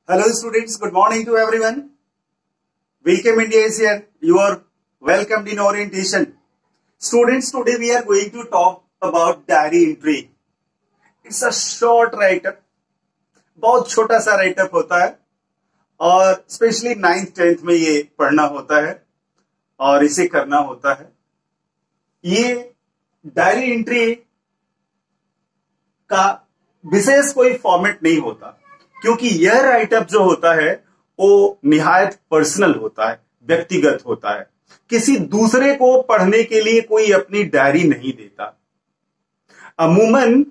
Hello students, good morning to everyone. Welcome India is here. You are welcomed in orientation. Students, today we are going to talk about diary entry. It's a short write-up. बहुत छोटा सा write-up होता है और specially 9th 10th में ये पढ़ना होता है और इसे करना होता है. ये डायरी एंट्री का विशेष कोई फॉर्मेट नहीं होता क्योंकि यह राइटअप जो होता है वो निहायत पर्सनल होता है, व्यक्तिगत होता है. किसी दूसरे को पढ़ने के लिए कोई अपनी डायरी नहीं देता. अमूमन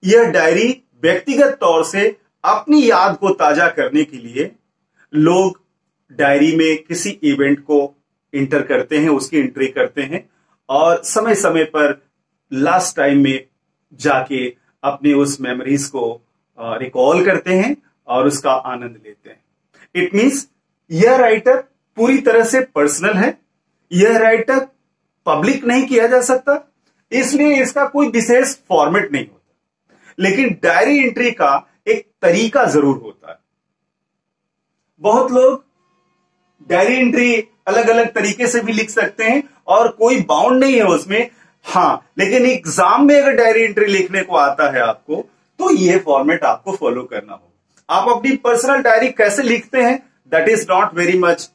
यह डायरी व्यक्तिगत तौर से अपनी याद को ताजा करने के लिए लोग डायरी में किसी इवेंट को इंटर करते हैं, उसकी एंट्री करते हैं और समय समय पर लास्ट टाइम में जाके अपने उस मेमोरीज को रिकॉल करते हैं और उसका आनंद लेते हैं. इट मींस यह राइटअप पूरी तरह से पर्सनल है. यह राइटअप पब्लिक नहीं किया जा सकता, इसलिए इसका कोई विशेष फॉर्मेट नहीं होता. लेकिन डायरी एंट्री का एक तरीका जरूर होता है. बहुत लोग डायरी एंट्री अलग अलग तरीके से भी लिख सकते हैं और कोई बाउंड नहीं है उसमें. हाँ, लेकिन एग्जाम में अगर डायरी एंट्री लिखने को आता है आपको तो ये फॉर्मेट आपको फॉलो करना होगा. आप अपनी पर्सनल डायरी कैसे लिखते हैं that is not very much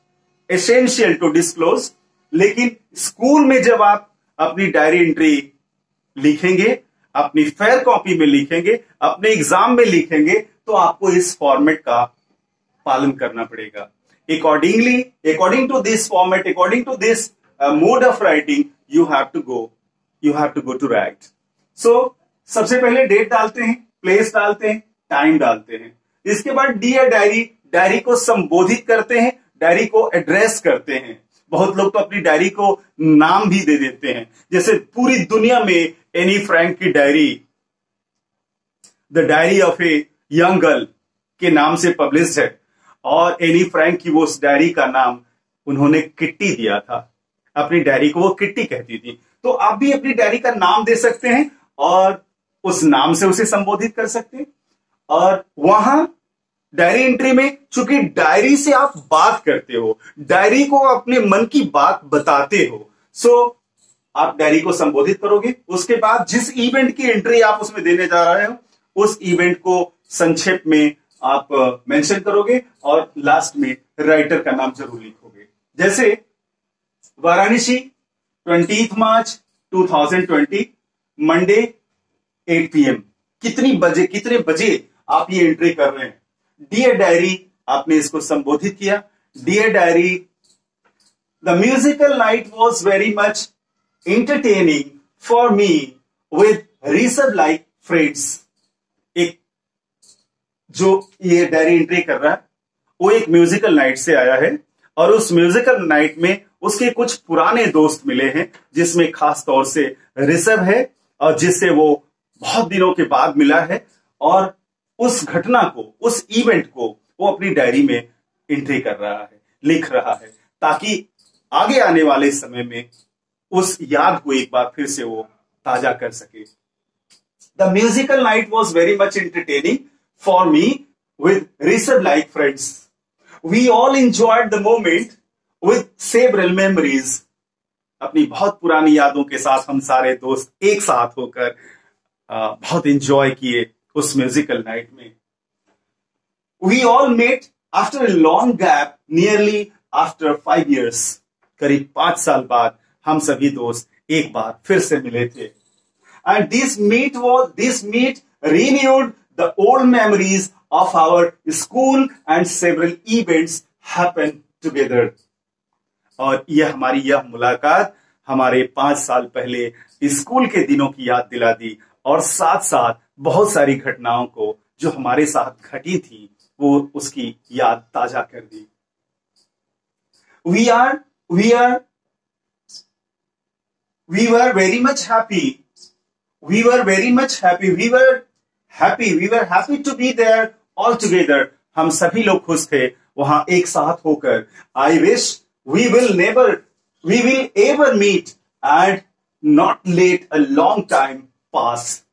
essential to disclose. लेकिन स्कूल में जब आप अपनी डायरी एंट्री लिखेंगे, अपनी फेयर कॉपी में लिखेंगे, अपने एग्जाम में लिखेंगे तो आपको इस फॉर्मेट का पालन करना पड़ेगा. According to this format, according to this mode of writing you have to go to write. So सबसे पहले डेट डालते हैं, प्लेस डालते हैं, टाइम डालते हैं. इसके बाद डियर डायरी, डायरी को संबोधित करते हैं, डायरी को एड्रेस करते हैं. बहुत लोग तो अपनी डायरी को नाम भी दे देते हैं. जैसे पूरी दुनिया में एनी फ्रैंक की diary the diary of a young girl के नाम से पब्लिश्ड है और एनी फ्रैंक की वो उस डायरी का नाम उन्होंने किट्टी दिया था. अपनी डायरी को वो किट्टी कहती थी. तो आप भी अपनी डायरी का नाम दे सकते हैं और उस नाम से उसे संबोधित कर सकते हैं. और वहां डायरी एंट्री में चूंकि डायरी से आप बात करते हो, डायरी को अपने मन की बात बताते हो, सो आप डायरी को संबोधित करोगे. उसके बाद जिस इवेंट की एंट्री आप उसमें देने जा रहे हो उस इवेंट को संक्षेप में आप मेंशन करोगे और लास्ट में राइटर का नाम जरूर लिखोगे. जैसे वाराणसी 20 मार्च 2020 मंडे 8 PM. कितने बजे आप ये एंट्री कर रहे हैं. डियर डायरी, आपने इसको संबोधित किया. Dear diary, the musical night was very much entertaining for me with Rishabh like friends. एक जो ये डायरी एंट्री कर रहा है वो एक म्यूजिकल नाइट से आया है और उस म्यूजिकल नाइट में उसके कुछ पुराने दोस्त मिले हैं जिसमें खास तौर से ऋषभ है और जिससे वो बहुत दिनों के बाद मिला है और उस घटना को, उस इवेंट को वो अपनी डायरी में एंट्री कर रहा है, लिख रहा है ताकि आगे आने वाले समय में उस याद को एक बार फिर से वो ताजा कर सके. The musical night was very much entertaining for me with Rishabh like friends. We all enjoyed the moment with several memories. अपनी बहुत पुरानी यादों के साथ हम सारे दोस्त एक साथ होकर बहुत एंजॉय किए उस म्यूजिकल नाइट में. We all met after a long gap, nearly after 5 years. करीब 5 साल बाद हम सभी दोस्त एक बार फिर से मिले थे. And this meet renewed the old memories of our school and several events happened together. और यह मुलाकात हमारे 5 साल पहले स्कूल के दिनों की याद दिला दी और साथ साथ बहुत सारी घटनाओं को जो हमारे साथ घटी थी वो उसकी याद ताजा कर दी. We were very much happy. We were happy to be there all together. हम सभी लोग खुश थे वहां एक साथ होकर. I wish we will ever meet and not let a long time pass.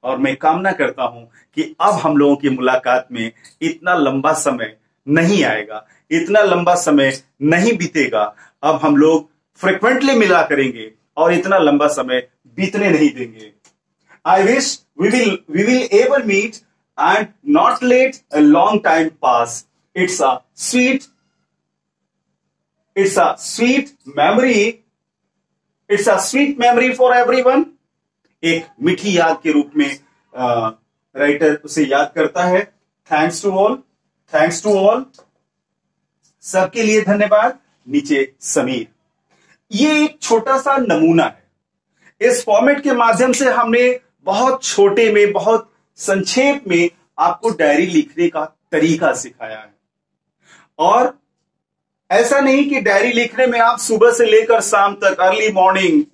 और मैं कामना करता हूं कि अब हम लोगों की मुलाकात में इतना लंबा समय नहीं आएगा, इतना लंबा समय नहीं बीतेगा। अब हम लोग फ्रिक्वेंटली मिला करेंगे और इतना लंबा समय बीतने नहीं देंगे। I wish we will ever meet and not let a long time pass. It's a sweet memory. It's a sweet memory for everyone. एक मीठी याद के रूप में राइटर उसे याद करता है। थैंक्स टू ऑल, सबके लिए धन्यवाद। नीचे समीर। ये एक छोटा सा नमूना है। इस फॉर्मेट के माध्यम से हमने बहुत छोटे में, बहुत संक्षेप में आपको डायरी लिखने का तरीका सिखाया है। और ऐसा नहीं कि डायरी लिखने में आप सुबह से लेकर शाम तक,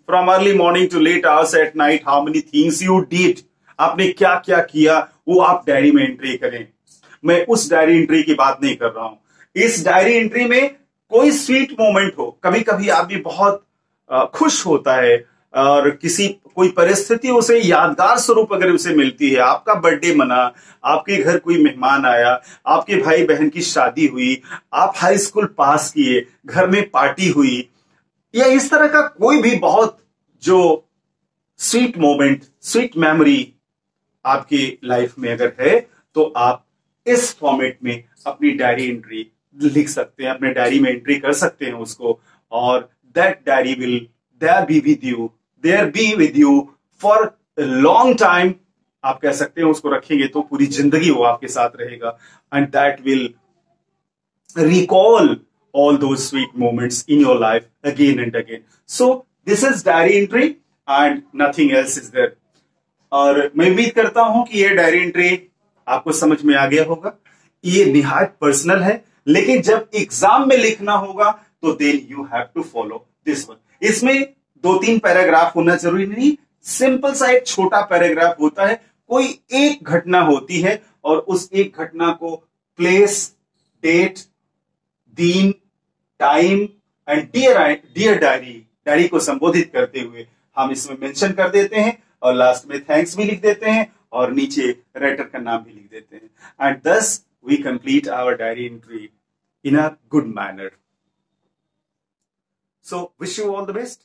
from early morning to late hours at night, how many things you did, आपने क्या क्या किया, वो आप डायरी में एंट्री करें। मैं उस डायरी एंट्री की बात नहीं कर रहा हूं। इस डायरी एंट्री में कोई स्वीट मोमेंट हो, कभी कभी आदमी बहुत खुश होता है और कोई परिस्थिति उसे यादगार स्वरूप अगर उसे मिलती है, आपका बर्थडे मना, आपके घर कोई मेहमान आया, आपके भाई बहन की शादी हुई, आप हाई स्कूल पास किए, घर में पार्टी हुई, या इस तरह का कोई भी बहुत जो स्वीट मोमेंट, स्वीट मेमोरी आपकी लाइफ में अगर है, तो आप इस फॉर्मेट में अपनी डायरी एंट्री लिख सकते हैं, अपने डायरी में एंट्री कर सकते हैं उसको, और that diary will there be with you for long time. आप कह सकते हैं उसको रखेंगे तो पूरी जिंदगी वो आपके साथ रहेगा, and that will recall all those sweet moments in your life again and again. So this is diary entry and nothing else is there. और मैं उम्मीद करता हूं कि ये डायरी एंट्री आपको समझ में आ गया होगा। ये निहायत पर्सनल है, लेकिन जब एग्जाम में लिखना होगा तो then you have to follow this one. इसमें 2-3 पैराग्राफ होना जरूरी नहीं, सिंपल सा एक छोटा पैराग्राफ होता है। कोई एक घटना होती है और उस एक घटना को प्लेस, डेट, दिन, टाइम एंड डियर डायरी को संबोधित करते हुए हम इसमें मेंशन कर देते हैं, और लास्ट में थैंक्स भी लिख देते हैं और नीचे राइटर का नाम भी लिख देते हैं। And thus we complete our diary entry in a good manner. So wish you all the best.